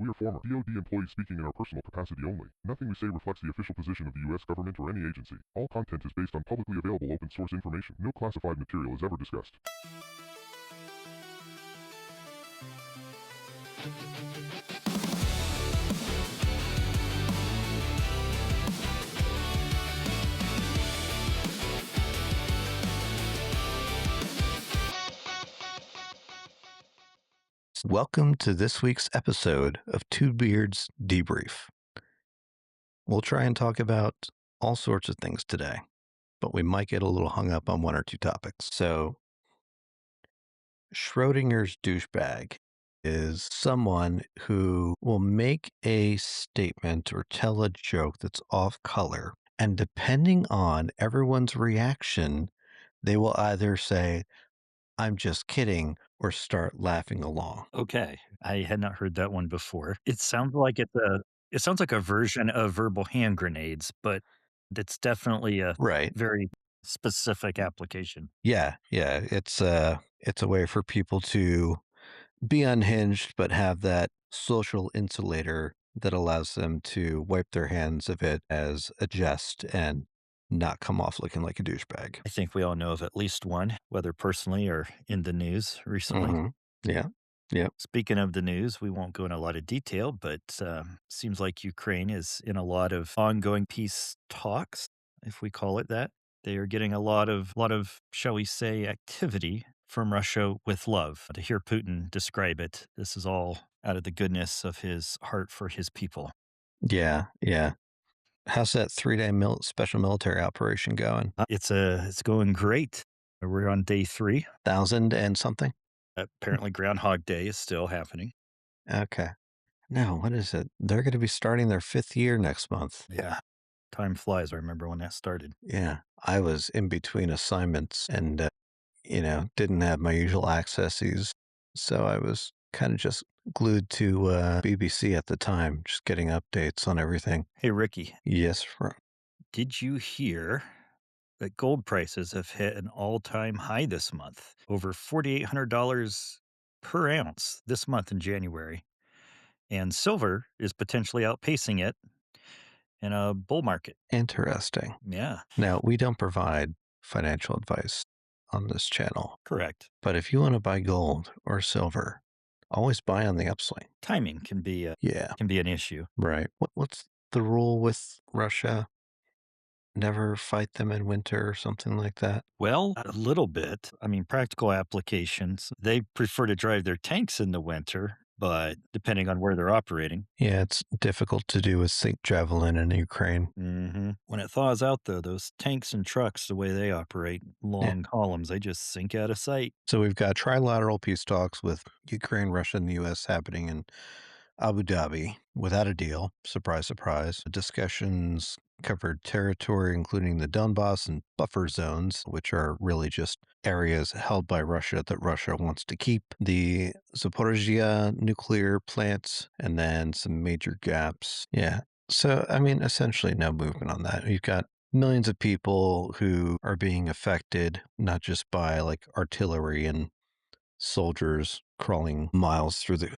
We are former DoD employees speaking in our personal capacity only. Nothing we say reflects the official position of the U.S. government or any agency. All content is based on publicly available open source information. No classified material is ever discussed. Welcome to this week's episode of Two Beards Debrief. We'll try and talk about all sorts of things today, but we might get a little hung up on one or two topics. So, Schrodinger's douchebag is someone who will make a statement or tell a joke that's off color, and depending on everyone's reaction, they will either say, "I'm just kidding," or start laughing along. Okay, I had not heard that one before. It sounds like a version of verbal hand grenades, but it's definitely a Right. very specific application. Yeah, yeah. It's a way for people to be unhinged but have that social insulator that allows them to wipe their hands of it as a jest and not come off looking like a douchebag. I think we all know of at least one, whether personally or in the news recently. Mhm. Yeah. Yep. Speaking of the news, we won't go into a lot of detail, but seems like Ukraine is in a lot of ongoing peace talks, if we call it that. They are getting a lot of, shall we say, activity from Russia with love. To hear Putin describe it, this is all out of the goodness of his heart for his people. Yeah, yeah. How's that 3-day special military operation going? It's going great. We're on day 3. 1,000 and something? Apparently, Groundhog Day is still happening. Okay. No, what is it? They're gonna be starting their 5th year next month. Yeah, time flies. I remember when that started. Yeah. I was in between assignments and didn't have my usual accesses. So I was kind of just glued to BBC at the time, just getting updates on everything. Hey, Ricky, Yes, did you hear that gold prices have hit an all-time high this month? Over $4,800 per ounce this month in January. And silver is potentially outpacing it in a bull market. interesting. Yeah, Now, we don't provide financial advice on this channel, correct. but if you want to buy gold or silver, always buy on the upswing. Timing can be Yeah, an issue. right. What's the rule with Russia? Never fight them in winter or something like that? Well, a little bit. I mean, practical applications. They prefer to drive their tanks in the winter, but depending on where they're operating. Yeah, it's difficult to do with St. Javelin in Ukraine. When it thaws out, though, those tanks and trucks, the way they operate, Yeah. long columns, they just sink out of sight. So we've got trilateral peace talks with Ukraine, Russia, and the U.S. happening in Abu Dhabi without a deal. Surprise, surprise. Discussions covered territory, including the Donbass and buffer zones, which are really just areas held by Russia that Russia wants to keep. The Zaporizhia nuclear plants, and then some major gaps. Yeah. So, I mean, essentially no movement on that. You've got millions of people who are being affected, not just by like artillery and soldiers crawling miles through the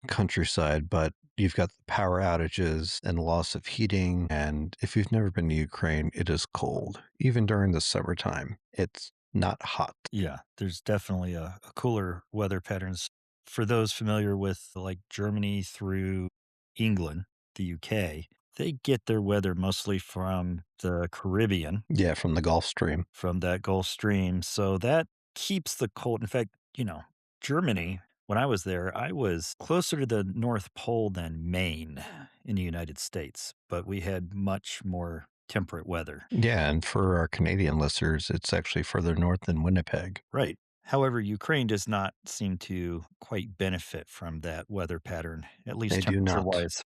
countryside, but you've got the power outages and loss of heating. And if you've never been to Ukraine, it is cold. Even during the summertime, it's not hot. Yeah, there's definitely a cooler weather patterns. For those familiar with like Germany through England, the UK, they get their weather mostly from the Caribbean, Yeah, from the Gulf Stream. from that Gulf Stream. So that keeps the cold. In fact, Germany, when I was there, I was closer to the North Pole than Maine in the United States, but we had much more temperate weather. Yeah, and for our Canadian listeners, it's actually further north than Winnipeg. Right. However, Ukraine does not seem to quite benefit from that weather pattern, at least They do temperature not. wise.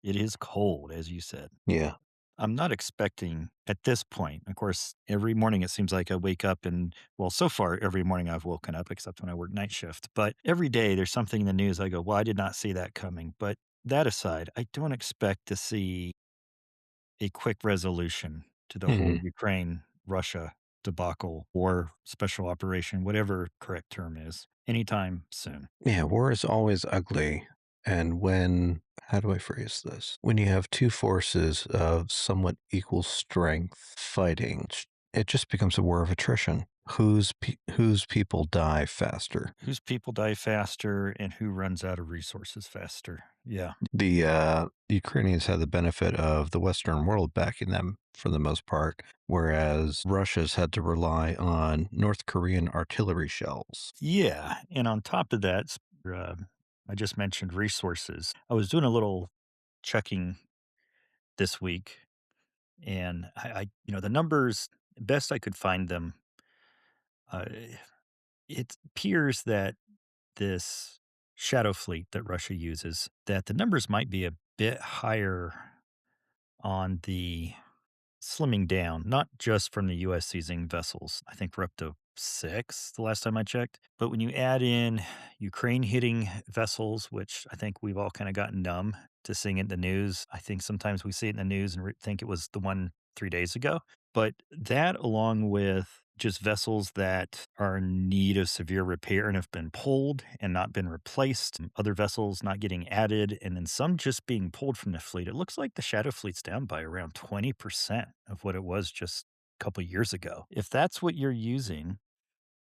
It is cold, as you said. Yeah. I'm not expecting at this point, of course, every morning it seems like I wake up and, well, so far, every morning I've woken up, except when I work night shift. But every day there's something in the news I go, well, I did not see that coming. But that aside, I don't expect to see a quick resolution to the whole Mhm. Ukraine Russia debacle or special operation, whatever correct term is, anytime soon. Yeah, war is always ugly. And how do I phrase this? When you have two forces of somewhat equal strength fighting, it just becomes a war of attrition. Whose people die faster? Whose people die faster and who runs out of resources faster? Yeah. The Ukrainians have the benefit of the Western world backing them for the most part, whereas Russia's had to rely on North Korean artillery shells. Yeah. And on top of that, I just mentioned resources. I was doing a little checking this week and the numbers, best I could find them, uh, it appears that this shadow fleet that Russia uses, that the numbers might be a bit higher on the slimming down, not just from the US seizing vessels. I think we're up to 6 the last time I checked. But when you add in Ukraine hitting vessels, which I think we've all kind of gotten numb to seeing it in the news. I think sometimes we see it in the news and think it was the one 3 days ago. But that, along with just vessels that are in need of severe repair and have been pulled and not been replaced, other vessels not getting added, and then some just being pulled from the fleet. It looks like the shadow fleet's down by around 20% of what it was just a couple years ago. If that's what you're using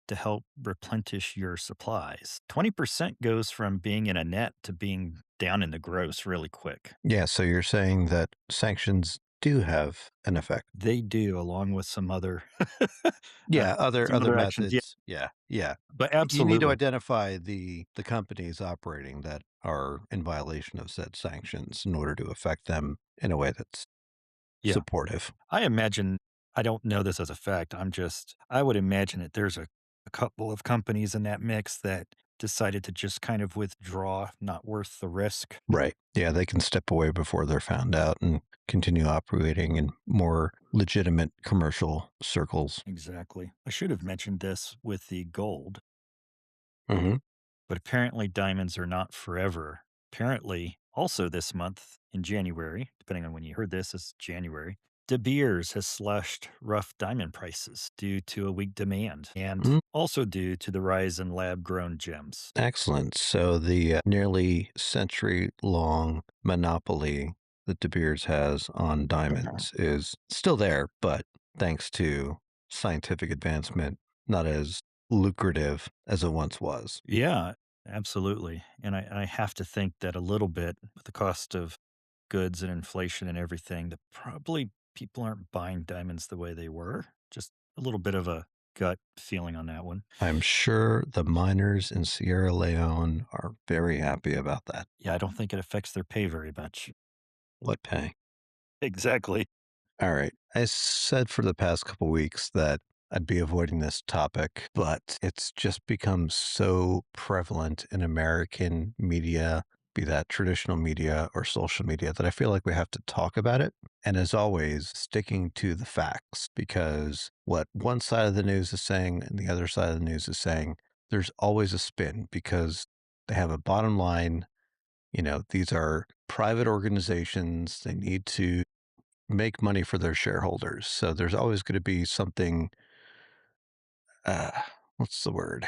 to help replenish your supplies, 20% goes from being in a net to being down in the gross really quick. Yeah, so you're saying that sanctions do have an effect. They do, along with some other uh, Yeah, some other other actions. Yeah, methods. Yeah, yeah. but You need to absolutely. identify the companies operating that are in violation of said sanctions in order to affect them in a way that's Yeah. supportive. I imagine, I don't know this as a fact. I would imagine that there's a couple of companies in that mix that decided to just kind of withdraw, not worth the risk. Right. Yeah, they can step away before they're found out and continue operating in more legitimate commercial circles. Exactly. I should have mentioned this with the gold, Hmm. but apparently diamonds are not forever. Apparently, also this month in January, depending on when you heard this, is January. De Beers has slashed rough diamond prices due to a weak demand and also due to the rise in lab grown gems. Excellent. So the nearly century long monopoly that De Beers has on diamonds is still there, but thanks to scientific advancement, not as lucrative as it once was. Yeah, absolutely. And I have to think that a little bit with the cost of goods and inflation and everything, that probably people aren't buying diamonds the way they were. Just a little bit of a gut feeling on that one. I'm sure the miners in Sierra Leone are very happy about that. Yeah, I don't think it affects their pay very much. What pay? Exactly. All right. I said for the past couple weeks that I'd be avoiding this topic, but it's just become so prevalent in American media, be that traditional media or social media, that I feel like we have to talk about it. And as always, sticking to the facts, because what one side of the news is saying and the other side of the news is saying, there's always a spin because they have a bottom line. These are private organizations. They need to make money for their shareholders. So there's always going to be something, uh, what's the word?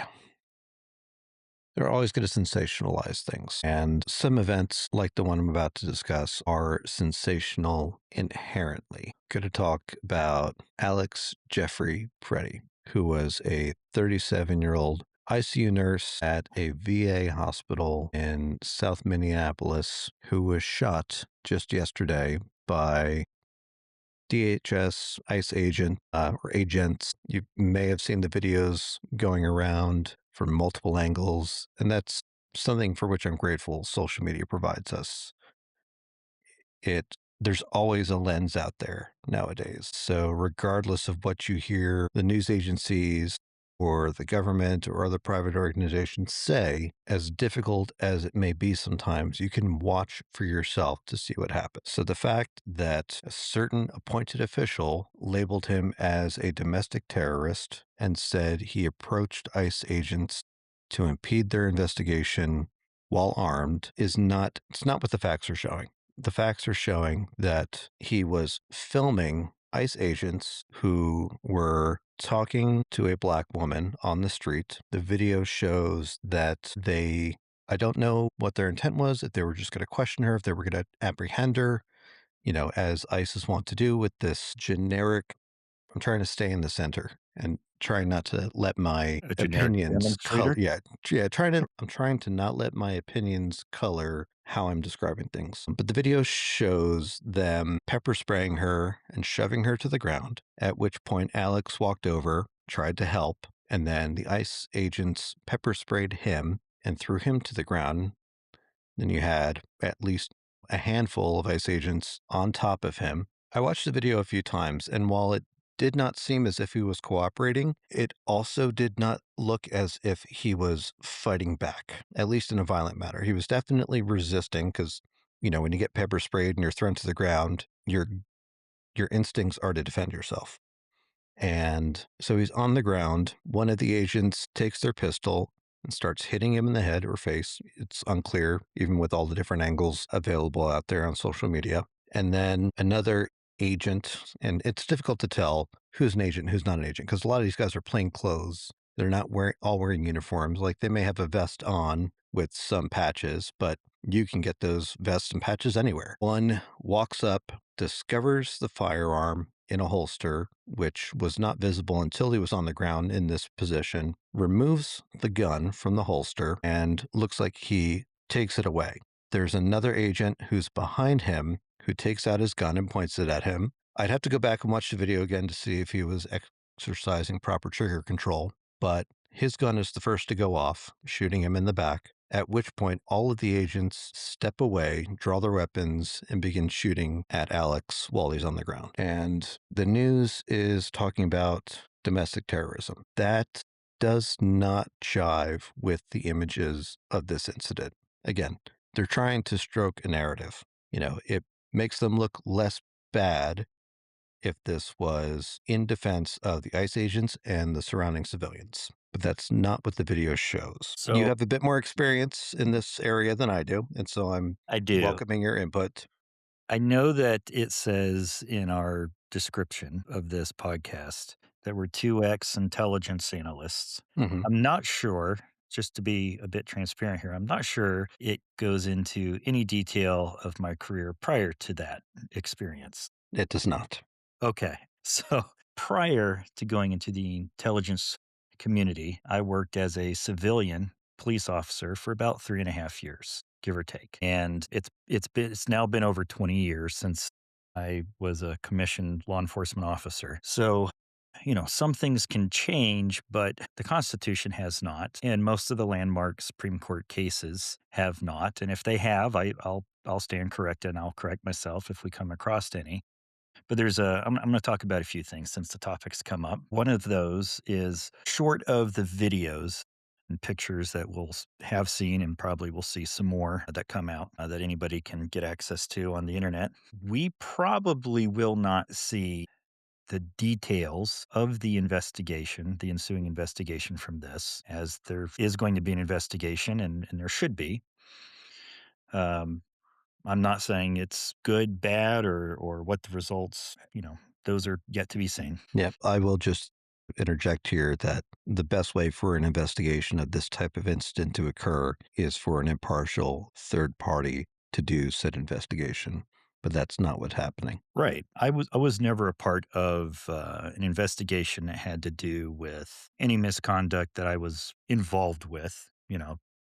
They're always going to sensationalize things. And some events, like the one I'm about to discuss, are sensational inherently. Going to talk about Alex Jeffrey Preddy, who was a 37-year-old ICU nurse at a VA hospital in South Minneapolis who was shot just yesterday by DHS ICE agent or agents. You may have seen the videos going around from multiple angles, and that's something for which I'm grateful social media provides us. There's always a lens out there nowadays. So regardless of what you hear the news agencies or the government or other private organizations say, as difficult as it may be sometimes, you can watch for yourself to see what happens. So the fact that a certain appointed official labeled him as a domestic terrorist and said he approached ICE agents to impede their investigation while armed it's not what the facts are showing. The facts are showing that he was filming ICE agents who were talking to a black woman on the street. The video shows that they I don't know what their intent was, if they were just going to question her, if they were going to apprehend her, as ISIS want to do with this generic. I'm trying to stay in the center and trying not to let my A generic opinions color. demonstrator? Yeah, yeah. I'm trying to not let my opinions color how I'm describing things. But the video shows them pepper spraying her and shoving her to the ground. At which point Alex walked over, tried to help, and then the ICE agents pepper sprayed him and threw him to the ground. Then you had at least a handful of ICE agents on top of him. I watched the video a few times, and while it did not seem as if he was cooperating, it also did not look as if he was fighting back, at least in a violent manner. He was definitely resisting because, when you get pepper sprayed and you're thrown to the ground, your instincts are to defend yourself. And so he's on the ground. One of the agents takes their pistol and starts hitting him in the head or face. It's unclear, even with all the different angles available out there on social media. And then another agent, and it's difficult to tell who's an agent, who's not an agent, because a lot of these guys are plain clothes. They're not all wearing uniforms. Like they may have a vest on with some patches, but you can get those vests and patches anywhere. One walks up, discovers the firearm in a holster, which was not visible until he was on the ground in this position, removes the gun from the holster, and looks like he takes it away. There's another agent who's behind him who takes out his gun and points it at him. I'd have to go back and watch the video again to see if he was exercising proper trigger control, but his gun is the first to go off, shooting him in the back. At which point, all of the agents step away, draw their weapons, and begin shooting at Alex while he's on the ground. And the news is talking about domestic terrorism. That does not jive with the images of this incident. Again, they're trying to stroke a narrative. It makes them look less bad if this was in defense of the ICE agents and the surrounding civilians. But that's not what the video shows. You So have a bit more experience in this area than I do, and so I'm I do. welcoming your input. I know that it says in our description of this podcast that we're two ex-intelligence analysts. Mhm. I'm not sure, just to be a bit transparent here, I'm not sure it goes into any detail of my career prior to that experience. It does not. Okay. So prior to going into the intelligence community, I worked as a civilian police officer for about 3.5 years, give or take. And it's now been over 20 years since I was a commissioned law enforcement officer. So, some things can change, but the Constitution has not, and most of the landmark Supreme Court cases have not. And if they have, I'll stand corrected and I'll correct myself if we come across any. But I'm going to talk about a few things since the topic's come up. One of those is short of the videos and pictures that we'll have seen and probably will see some more that come out that anybody can get access to on the internet. We probably will not see the details of the investigation, the ensuing investigation from this, as there is going to be an investigation and there should be. Um, I'm not saying it's good, bad, or what the results, those are yet to be seen. Yeah, I will just interject here that the best way for an investigation of this type of incident to occur is for an impartial third party to do said investigation. But that's not what's happening. Right. I was never a part of an investigation that had to do with any misconduct that I was involved with,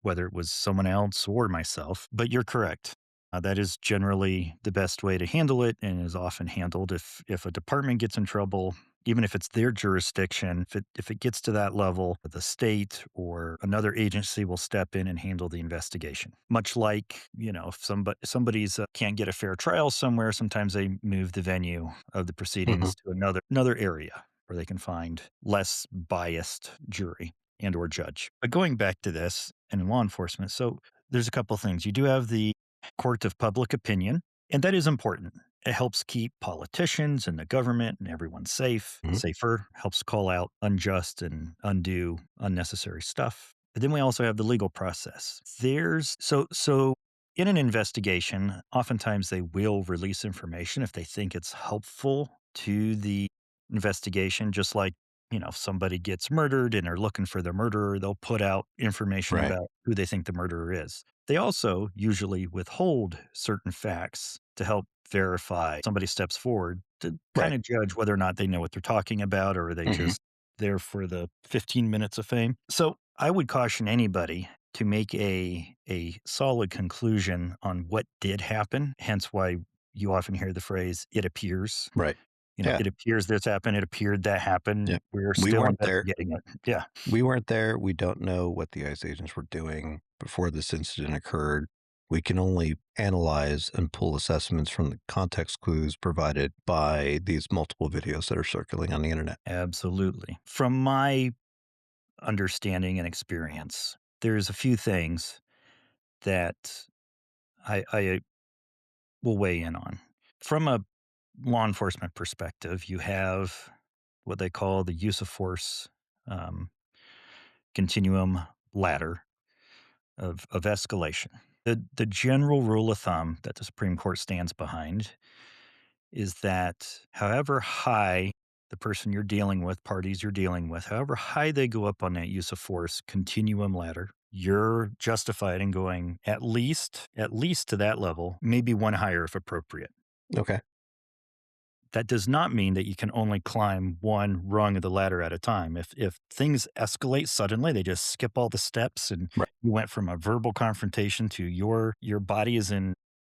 whether it was someone else or myself. But you're correct. That is generally the best way to handle it and is often handled if a department gets in trouble, even if it's their jurisdiction, if it gets to that level, the state or another agency will step in and handle the investigation. Much like, if somebody's can't get a fair trial somewhere, sometimes they move the venue of the Mhm. proceedings to another area where they can find less biased jury and or judge. But going back to this and law enforcement, so there's a couple things. You do have the court of public opinion, and that is important. It helps keep politicians and the government and everyone Mhm. safer, helps call out unjust and undue, unnecessary stuff. But then we also have the legal process. So in an investigation, oftentimes they will release information if they think it's helpful to the investigation, just like if somebody gets murdered and are looking for the murderer, they'll put out information Right. about who they think the murderer is. They also usually withhold certain facts to help verify somebody steps forward to kind Right. of judge whether or not they know what they're talking about, or are they Hmm. just there for the 15 minutes of fame. So I would caution anybody to make a solid conclusion on what did happen, hence why you often hear the phrase, "it appears." Right. Yeah. It appears this happened, it appeared that happened, Yeah. we're We still weren't there. investigating it. Yeah, We weren't there. We don't know what the ICE agents were doing before this incident occurred. We can only analyze and pull assessments from the context clues provided by these multiple videos that are circulating on the internet. absolutely. From my understanding and experience, there's a few things that I will weigh in on. From a law enforcement perspective, you have what they call the use of force, um, continuum ladder of escalation. The general rule of thumb that the Supreme Court stands behind is that however high the person you're dealing with, parties you're dealing with, however high they go up on that use of force continuum ladder, you're justified in going at least to that level, maybe one higher if appropriate. Okay. That does not mean that you can only climb one rung of the ladder at a time. If things escalate suddenly, they just skip all the steps and Right. you went from a verbal confrontation to your body is in,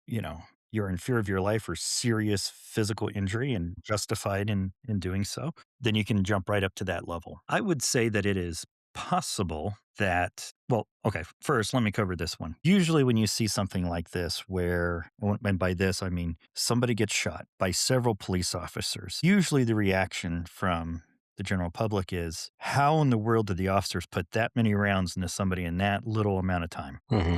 you know, you're in fear of your life or serious physical injury and justified in doing so, then you can jump right up to that level. I would say that it is possible that, well, okay, first let me cover this one. Usually when you see something like this where, and by this I mean somebody gets shot by several police officers, usually the reaction from the general public is, how in the world did the officers put that many rounds into somebody in that little amount of time? Hmm.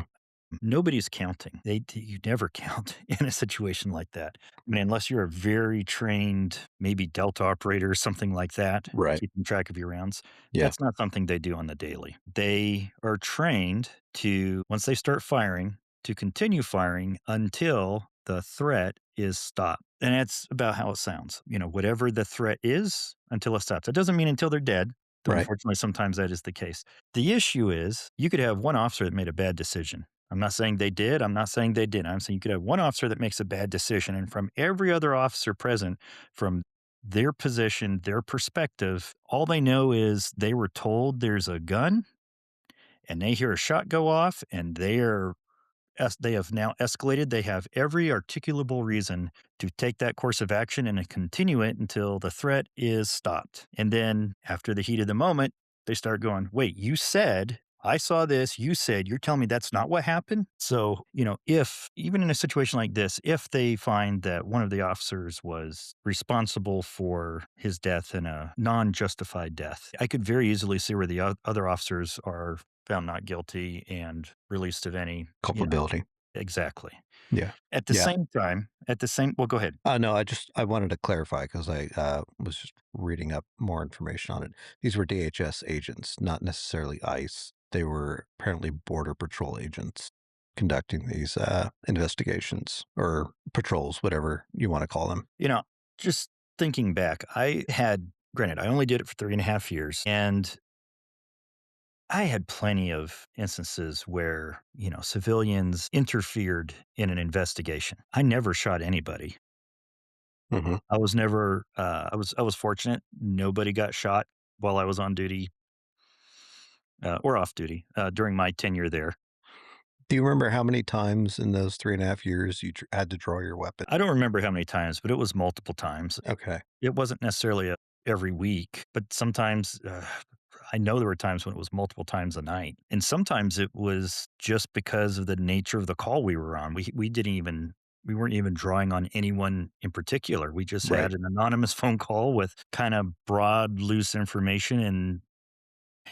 Nobody's counting. You never count in a situation like that. I mean, unless you're a very trained, maybe Delta operator or something like that, Right. keeping track of your rounds. Yeah. That's not something they do on the daily. They are trained to, once they start firing, to continue firing until the threat is stopped. And that's about how it sounds. Whatever the threat is until it stops. It doesn't mean until they're dead, though Right. unfortunately sometimes that is the case. The issue is you could have one officer that made a bad decision. I'm not saying they did. I'm not saying they didn't. I'm saying you could have one officer that makes a bad decision, and from every other officer present, from their position, their perspective, all they know is they were told there's a gun and they hear a shot go off and they have now escalated. They have every articulable reason to take that course of action and to continue it until the threat is stopped. And then after the heat of the moment, they start going, wait, you said, I saw this, you said, you're telling me that's not what happened? So, if even in a situation like this, if they find that one of the officers was responsible for his death in a non justified death, I could very easily see where the other officers are found not guilty and released of any, Culpability. exactly. Yeah. At the Yeah. same time, well, go ahead. No, I wanted to clarify because I was just reading up more information on it. These were DHS agents, not necessarily ICE. They were apparently Border Patrol agents conducting these investigations or patrols, whatever you want to call them. Just thinking back, granted, I only did it for 3.5 years, and I had plenty of instances where, civilians interfered in an investigation. I never shot anybody. Hmm. I was fortunate. Nobody got shot while I was on duty, or off duty, during my tenure there. Do you remember how many times in those 3.5 years you had to draw your weapon? I don't remember how many times, but it was multiple times. Okay. It wasn't necessarily every week, but sometimes, I know there were times when it was multiple times a night, and sometimes it was just because of the nature of the call we were on. We weren't even drawing on anyone in particular. We just Right. had an anonymous phone call with kind of broad, loose information, and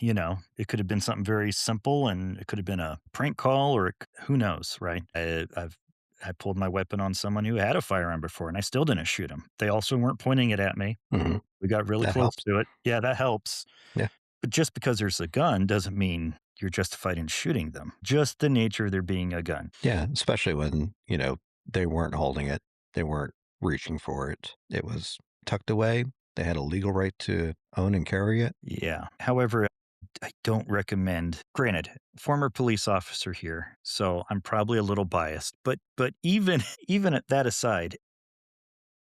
it could have been something very simple, and it could have been a prank call, or who knows, right? I pulled my weapon on someone who had a firearm before, and I still didn't shoot him. They also weren't pointing it at me. Hmm. We got really That close helps. to it. Yeah, that helps. Yeah. But just because there's a gun doesn't mean you're justified in shooting them. Just the nature of there being a gun. Yeah. Especially when, they weren't holding it, they weren't reaching for it. It was tucked away. They had a legal right to own and carry it. Yeah. However, I don't recommend, granted, former police officer here, so I'm probably a little biased, but even even at that aside,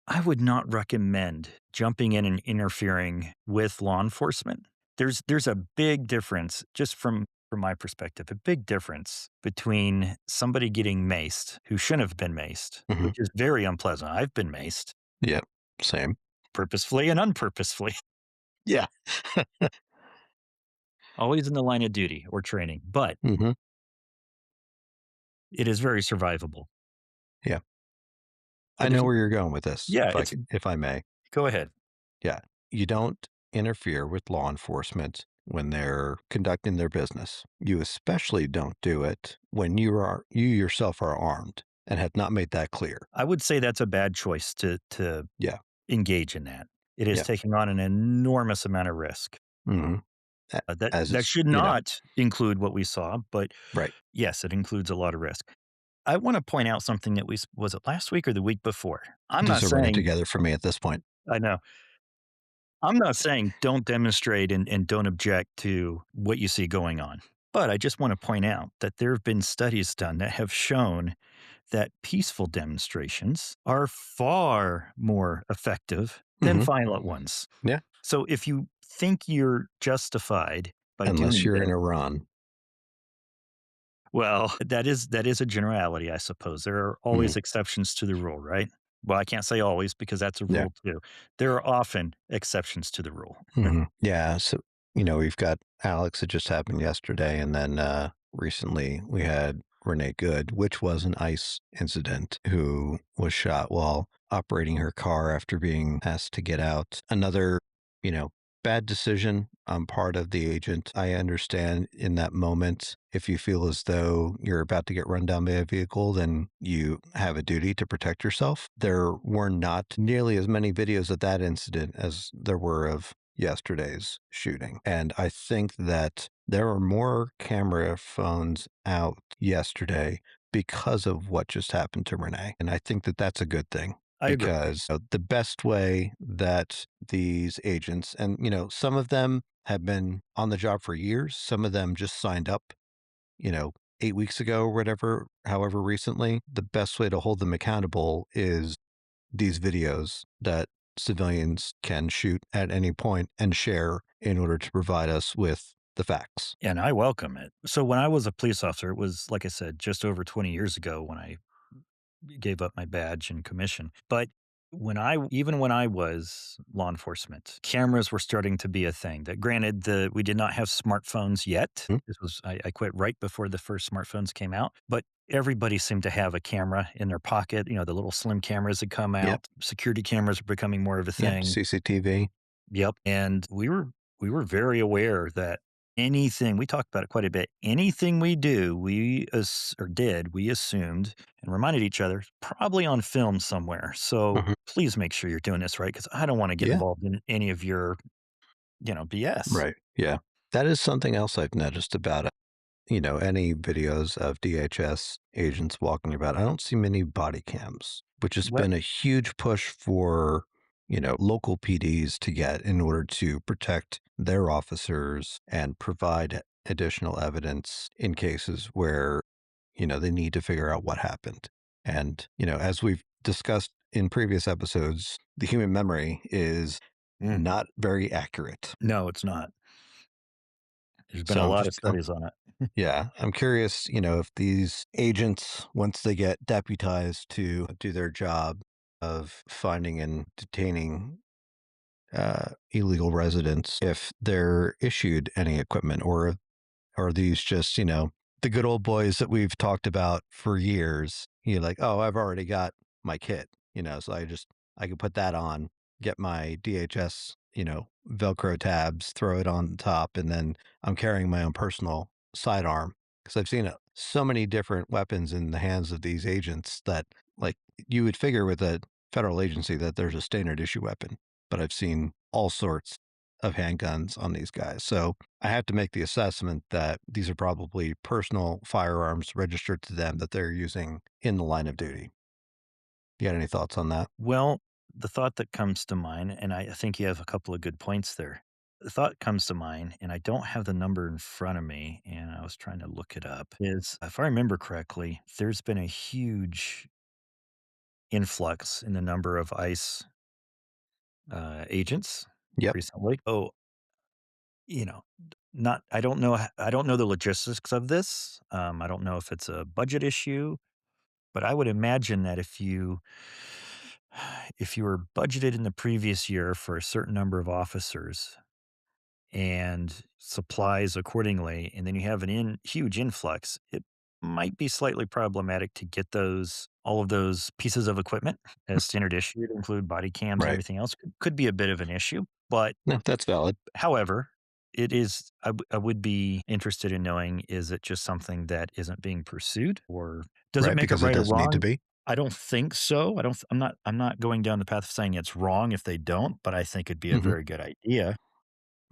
I would not recommend jumping in and interfering with law enforcement. There's a big difference, just from my perspective, a big difference between somebody getting maced who shouldn't have been maced, Hmm. which is very unpleasant. I've been maced Yep. Same. purposefully and unpurposefully, Yeah. always in the line of duty or training, but Hmm. it is very survivable. Yeah. I But know there's where you're going with this, yeah, if it's if I may. go ahead. Yeah. You don't interfere with law enforcement when they're conducting their business. You especially don't do it when you yourself are armed and have not made that clear. I would say that's a bad choice to Yeah. engage in that. It is Yeah. taking on an enormous amount of risk. Hmm. That As that it's, should not include what we saw, but right. yes, it includes a lot of risk. I wanna point out something that was it last week or the week before? I'm not These are running saying together for me at this point. I know. I'm not saying don't demonstrate and don't object to what you see going on. But I just wanna point out that there have been studies done that have shown that peaceful demonstrations are far more effective than Hmm. violent ones. Yeah. So if you think you're justified by Unless doing you're in this, Iran. well, that is a generality, I suppose. There are Hmm. always exceptions to the rule, right? Well, I can't say always because that's a Yeah. rule too. There are often exceptions to the rule. Hmm. Yeah. So, we've got Alex, it just happened yesterday. And then recently we had Renee Good, which was an ICE incident, who was shot while operating her car after being asked to get out. Another, you know, bad decision on part of the agent. I understand in that moment, if you feel as though you're about to get run down by a vehicle, then you have a duty to protect yourself. There were not nearly as many videos of that incident as there were of yesterday's shooting. And I think that there were more camera phones out yesterday because of what just happened to Renee. And I think that that's a good thing I agree. because the best way that these agents, and, some of them have been on the job for years, some of them just signed up, you know, 8 weeks ago or whatever, however recently, the best way to hold them accountable is these videos that civilians can shoot at any point and share in order to provide us with the facts. And I welcome it. So when I was a police officer, it was, like I said, just over 20 years ago when I gave up my badge and commission. But even when I was law enforcement, cameras were starting to be a thing. That granted, we did not have smartphones yet. Hmm? I quit right before the first smartphones came out, but everybody seemed to have a camera in their pocket. The little slim cameras had come Yep. out. Security cameras were becoming more of a Yeah. thing. CCTV. Yep. And we were very aware that anything we talked about it quite a bit. Anything we do, we assumed and reminded each other probably on film somewhere. So Mhm. please make sure you're doing this right because I don't want to get Yeah. involved in any of your, BS. Right. Yeah. That is something else I've noticed about it. Any videos of DHS agents walking about, I don't see many body cams, which has What? been a huge push for, local PDs to get in order to protect their officers and provide additional evidence in cases where, they need to figure out what happened. And, as we've discussed in previous episodes, the human memory is Mm. not very accurate. No, it's not. There's been So a I'm lot of just, studies on it. yeah, I'm curious, if these agents, once they get deputized to do their job of finding and detaining illegal residents, if they're issued any equipment, or are these just, the good old boys that we've talked about for years? You're like, oh, I've already got my kit, so I can put that on, get my DHS, Velcro tabs, throw it on the top, and then I'm carrying my own personal sidearm. Because I've seen so many different weapons in the hands of these agents that, like, you would figure with a federal agency that there's a standard issue weapon, but I've seen all sorts of handguns on these guys. So I have to make the assessment that these are probably personal firearms registered to them that they're using in the line of duty. You got any thoughts on that? Well, the thought that comes to mind, and I think you have a couple of good points there. The thought comes to mind, and I don't have the number in front of me, and I was trying to look it up, is if I remember correctly, there's been a huge influx in the number of ICE agents Yep. recently. Oh, you know, not I don't know the logistics of this. I don't know if it's a budget issue, but I would imagine that if you were budgeted in the previous year for a certain number of officers and supplies accordingly, and then you have huge influx, it might be slightly problematic to get those all of those pieces of equipment as standard issue to include body cams and Right. everything else could be a bit of an issue. But No, that's valid. however, it is I would be interested in knowing, is it just something that isn't being pursued, or does it Right. make it Because it right or doesn't need to wrong? be. I don't think so. I don't I'm not going down the path of saying it's wrong if they don't, but I think it'd be a Hmm. very good idea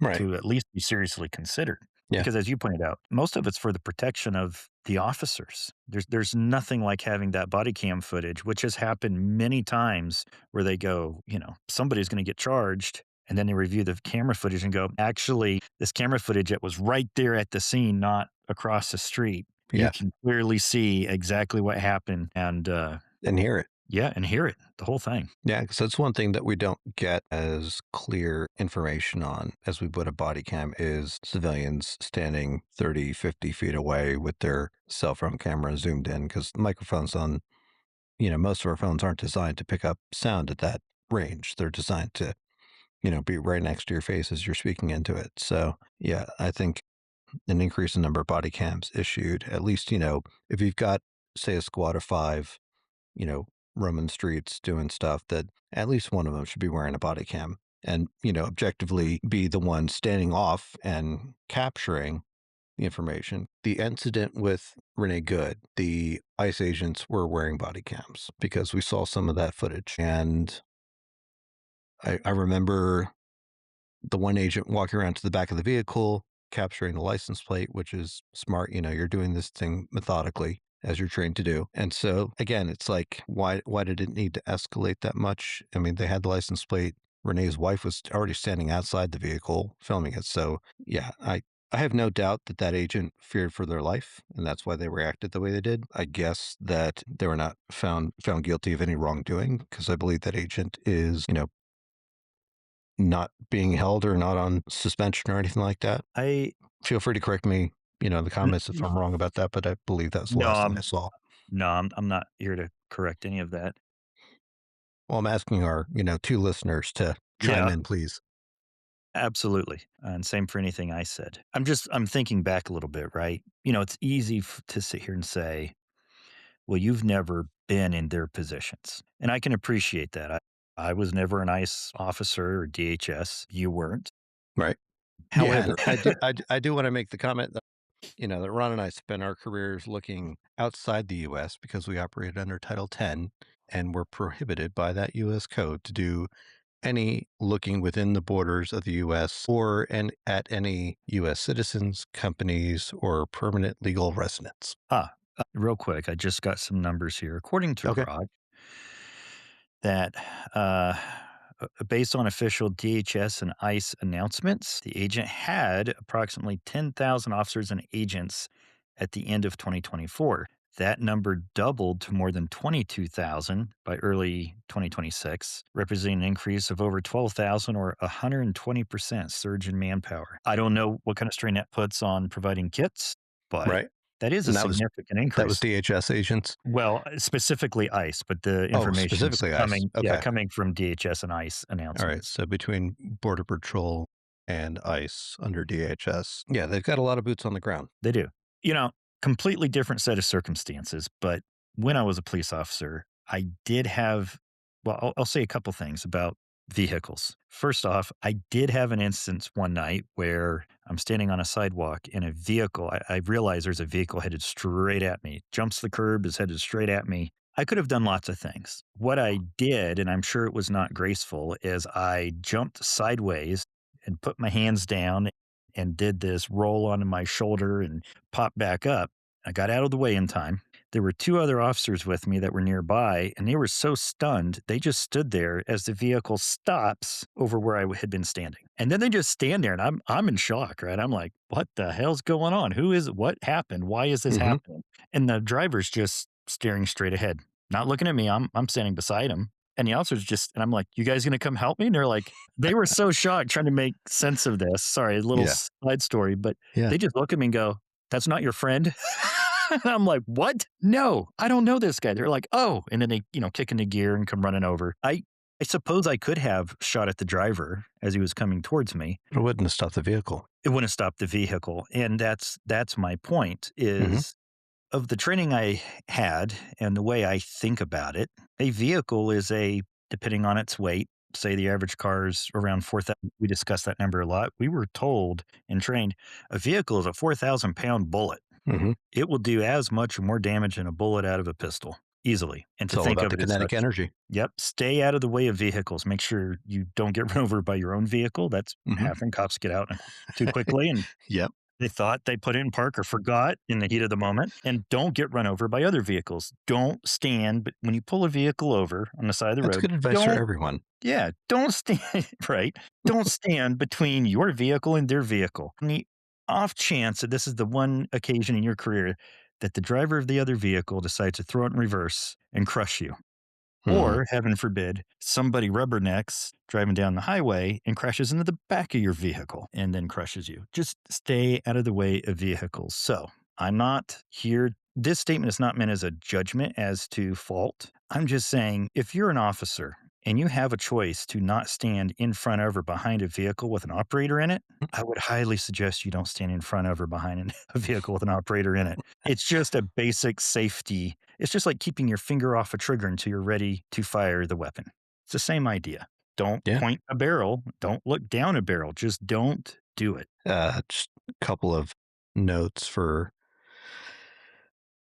Right. to at least be seriously considered. Yeah. Because as you pointed out, most of it's for the protection of the officers. There's nothing like having that body cam footage, which has happened many times where they go, somebody's going to get charged. And then they review the camera footage and go, actually, this camera footage, it was right there at the scene, not across the street. You Yeah. can clearly see exactly what happened and, And hear it. yeah, and hear it, the whole thing. Yeah, because that's one thing that we don't get as clear information on as we put a body cam is civilians standing 30, 50 feet away with their cell phone camera zoomed in because microphones on, most of our phones aren't designed to pick up sound at that range. They're designed to, be right next to your face as you're speaking into it. So, yeah, I think an increase in number of body cams issued, at least, if you've got, say, a squad of five, you know, roaming streets doing stuff, that at least one of them should be wearing a body cam and, objectively be the one standing off and capturing the information. The incident with Renee Good, the ICE agents were wearing body cams because we saw some of that footage. And I remember the one agent walking around to the back of the vehicle, capturing the license plate, which is smart. You're doing this thing methodically as you're trained to do. And so again, it's like, why did it need to escalate that much? I mean, they had the license plate. Renee's wife was already standing outside the vehicle filming it. So yeah, I have no doubt that that agent feared for their life, and that's why they reacted the way they did. I guess that they were not found guilty of any wrongdoing because I believe that agent is, not being held or not on suspension or anything like that. I Feel free to correct me, in the n- comments if n- I'm wrong about that, but I believe that's the no, last thing I saw. I'm not here to correct any of that. Well, I'm asking our, two listeners to chime Yeah, in, please. absolutely. And same for anything I said. I'm thinking back a little bit, right? It's easy to sit here and say, well, you've never been in their positions. And I can appreciate that. I was never an ICE officer or DHS. You weren't. Right. Yeah, and However, I do want to make the comment that, that Ron and I spent our careers looking outside the US because we operated under Title 10 and were prohibited by that US code to do any looking within the borders of the US or at any US citizens, companies, or permanent legal residents. real quick, I just got some numbers here. According to Okay. Grok, that based on official DHS and ICE announcements, the agent had approximately 10,000 officers and agents at the end of 2024. That number doubled to more than 22,000 by early 2026, representing an increase of over 12,000 or 120% surge in manpower. I don't know what kind of strain that puts on providing kits, but Right. that is a And significant that was increase. DHS agents. Well, specifically ICE, but the Oh, information's specifically ICE. Okay. coming from DHS and ICE All right. announcements. So between Border Patrol and ICE under DHS, yeah, they've got a lot of boots on the ground. They do. You know, completely different set of circumstances, but when I was a police officer, I did have I'll say a couple things about vehicles. First off, I did have an instance one night where I'm standing on a sidewalk in a vehicle. I realize there's a vehicle headed straight at me, jumps the curb, is headed straight at me. I could have done lots of things. What I did, and I'm sure it was not graceful, is I jumped sideways and put my hands down and did this roll onto my shoulder and pop back up. I got out of the way in time. There were 2 other officers with me that were nearby, and they were so stunned, they just stood there as the vehicle stops over where I had been standing. And then they just stand there, and I'm in shock, right? I'm like, "What the hell's going on? Who is what happened? Why is this Mhm. happening?" And the driver's just staring straight ahead, not looking at me. I'm standing beside him. And the officer's just and I'm like, "You guys gonna come help me?" And they're like they were so shocked trying to make sense of this. Sorry, a little Yeah. side story, but Yeah. they just look at me and go, "That's not your friend?" And I'm like, "What? No, I don't know this guy." They're like, "Oh," and then they, kick into gear and come running over. I suppose I could have shot at the driver as he was coming towards me. It wouldn't have stopped the vehicle. It wouldn't stop the vehicle, and that's my point Mhm. is of the training I had and the way I think about it, a vehicle is depending on its weight, say the average car is around 4,000. We discussed that number a lot. We were told and trained a vehicle is a 4,000-pound bullet. Mhm. It will do as much or more damage than a bullet out of a pistol easily. And It's to all think about of the it as kinetic such. energy. Yep. Stay out of the way of vehicles. Make sure you don't get run over by your own vehicle. That's Mhm. happened. Cops get out too quickly and Yep. they thought they put it in park or forgot in the heat of the moment, and don't get run over by other vehicles. Don't stand, but when you pull a vehicle over on the side of the That's road, good advice for don't everyone. yeah, don't stand right. Don't stand between your vehicle and their vehicle. On the off chance that this is the one occasion in your career that the driver of the other vehicle decides to throw it in reverse and crush you. Mhm. Or, heaven forbid, somebody rubbernecks driving down the highway and crashes into the back of your vehicle and then crushes you. Just stay out of the way of vehicles. So, I'm not here. This statement is not meant as a judgment as to fault. I'm just saying if you're an officer and you have a choice to not stand in front of or behind a vehicle with an operator in it, I would highly suggest you don't stand in front of or behind a vehicle with an operator in it. It's just a basic safety. It's just like keeping your finger off a trigger until you're ready to fire the weapon. It's the same idea. Don't Yeah. point a barrel, don't look down a barrel, just don't do it. Just a couple of notes for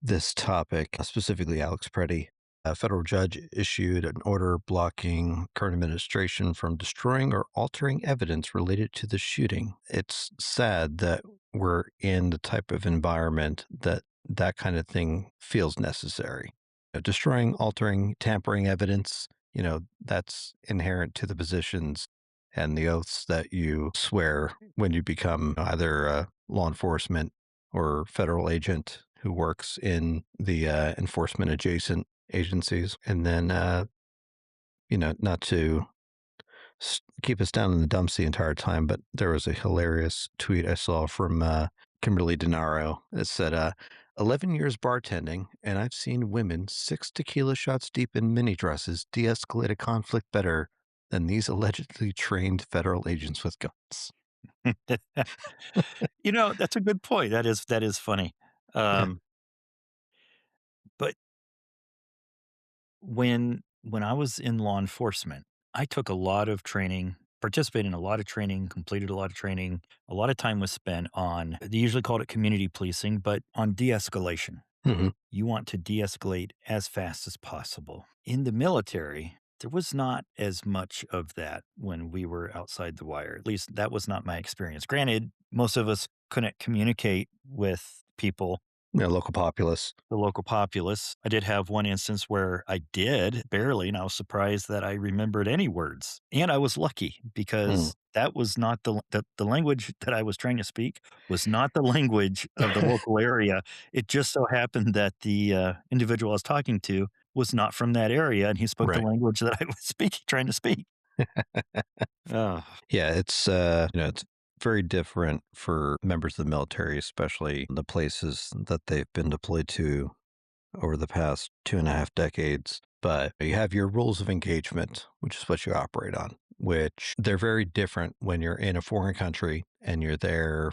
this topic, specifically Alex Preddy. A federal judge issued an order blocking current administration from destroying or altering evidence related to the shooting. It's sad that we're in the type of environment that that kind of thing feels necessary. Destroying, altering, tampering evidence, that's inherent to the positions and the oaths that you swear when you become either law enforcement or federal agent who works in the enforcement adjacent agencies. And then, not to keep us down in the dumps the entire time, but there was a hilarious tweet I saw from Kimberly Denaro that said, 11 years bartending, and I've seen women 6 tequila shots deep in mini dresses de escalate a conflict better than these allegedly trained federal agents with guns. That's a good point. That is funny. Yeah. Um, but when I was in law enforcement, I took a lot of training, participated in a lot of training, completed a lot of training. A lot of time was spent on they usually called it community policing, but on de-escalation. Hmm. You want to de-escalate as fast as possible. In the military, there was not as much of that when we were outside the wire. At least that was not my experience. Granted, most of us couldn't communicate with people, Local populace. the local populace. I did have one instance where I did barely, and I was surprised that I remembered any words. And I was lucky Mm. because that was not the language that I was trying to speak was not the language of the local area. It just so happened that the individual I was talking to was not from that area, and he spoke the Right. language that I was trying to speak. Oh, Yeah, it's very different for members of the military, especially the places that they've been deployed to over the past 2.5 decades. But you have your rules of engagement, which is what you operate on, which they're very different when you're in a foreign country and you're there,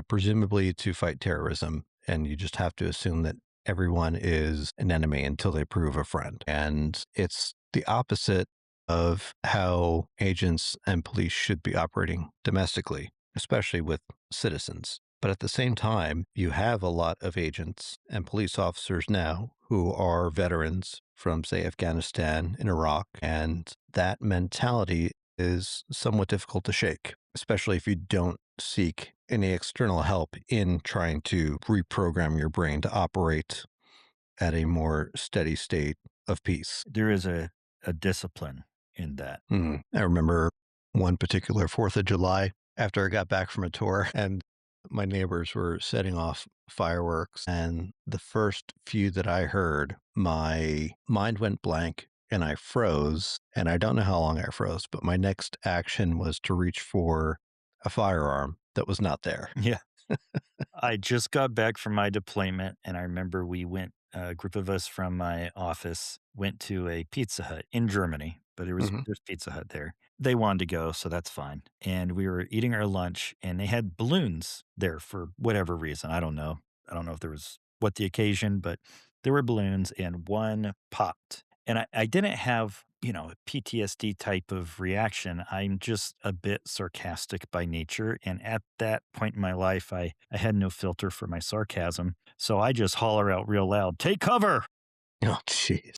presumably to fight terrorism. And you just have to assume that everyone is an enemy until they prove a friend. And it's the opposite of how agents and police should be operating domestically, especially with citizens. But at the same time, you have a lot of agents and police officers now who are veterans from, say, Afghanistan and Iraq. And that mentality is somewhat difficult to shake, especially if you don't seek any external help in trying to reprogram your brain to operate at a more steady state of peace. There is a discipline in that. I remember one particular 4th of July after I got back from a tour, and my neighbors were setting off fireworks. And the first few that I heard, my mind went blank and I froze. And I don't know how long I froze, but my next action was to reach for a firearm that was not there. Yeah. I just got back from my deployment, and I remember we went a group of us from my office went to a Pizza Hut in Germany, but Mhm. there's Pizza Hut there. They wanted to go, so that's fine. And we were eating our lunch, and they had balloons there for whatever reason. I don't know. I don't know if there was what the occasion, but there were balloons, and one popped. And I didn't have, a PTSD type of reaction. I'm just a bit sarcastic by nature. And at that point in my life, I had no filter for my sarcasm. So I just holler out real loud, "Take cover!" Oh, jeez.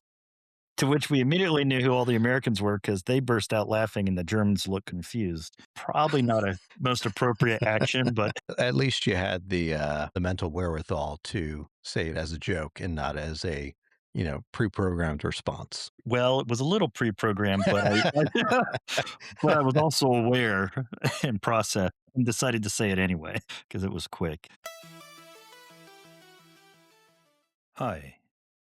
To which we immediately knew who all the Americans were because they burst out laughing and the Germans looked confused. Probably not a most appropriate action, but At least you had the mental wherewithal to say it as a joke and not as a, pre-programmed response. well, it was a little pre-programmed, but but I was also aware and processed and decided to say it anyway because it was quick. Hi,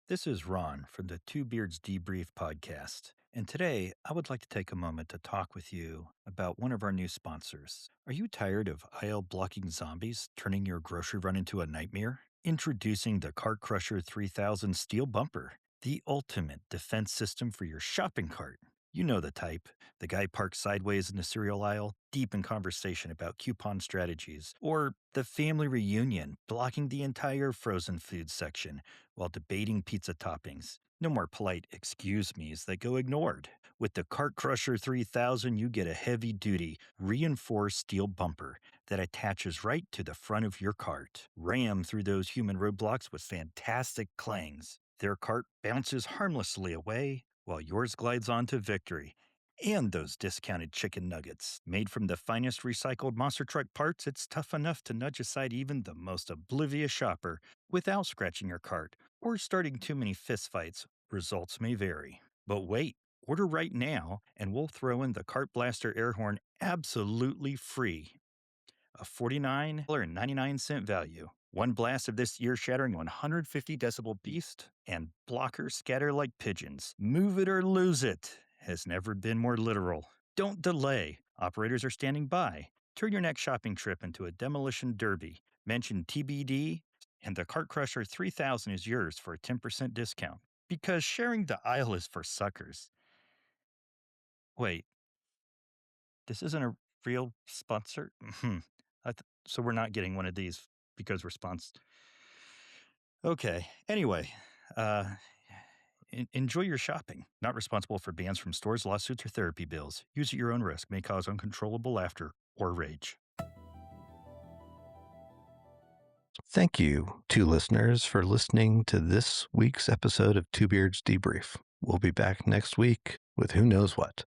this is Ron from the Two Beards Debrief podcast. And today I would like to take a moment to talk with you about one of our new sponsors. Are you tired of aisle blocking zombies turning your grocery run into a nightmare? Introducing the Cart Crusher 3000 Steel Bumper, the ultimate defense system for your shopping cart. You know the type. The guy parked sideways in the cereal aisle, deep in conversation about coupon strategies, or the family reunion blocking the entire frozen food section while debating pizza toppings. No more polite excuse me's that go ignored. With the Cart Crusher 3000, you get a heavy duty, reinforced steel bumper that attaches right to the front of your cart. Ram through those human roadblocks with fantastic clangs. Their cart bounces harmlessly away while yours glides on to victory. And those discounted chicken nuggets. Made from the finest recycled monster truck parts, it's tough enough to nudge aside even the most oblivious shopper without scratching your cart or starting too many fistfights. Results may vary. But wait, order right now and we'll throw in the Cart Blaster air horn absolutely free. A $49.99 value. One blast of this ear shattering 150 decibel beast, and blockers scatter like pigeons. Move it or lose it has never been more literal. Don't delay. Operators are standing by. Turn your next shopping trip into a demolition derby. Mention TBD, and the Cart Crusher 3000 is yours for a 10% discount. Because sharing the aisle is for suckers. Wait, this isn't a real sponsor? So we're not getting one of these because we're sponsored. Okay. Anyway, uh, enjoy your shopping. Not responsible for bans from stores, lawsuits, or therapy bills. Use at your own risk. May cause uncontrollable laughter or rage. Thank you to listeners for listening to this week's episode of Two Beards Debrief. We'll be back next week with who knows what.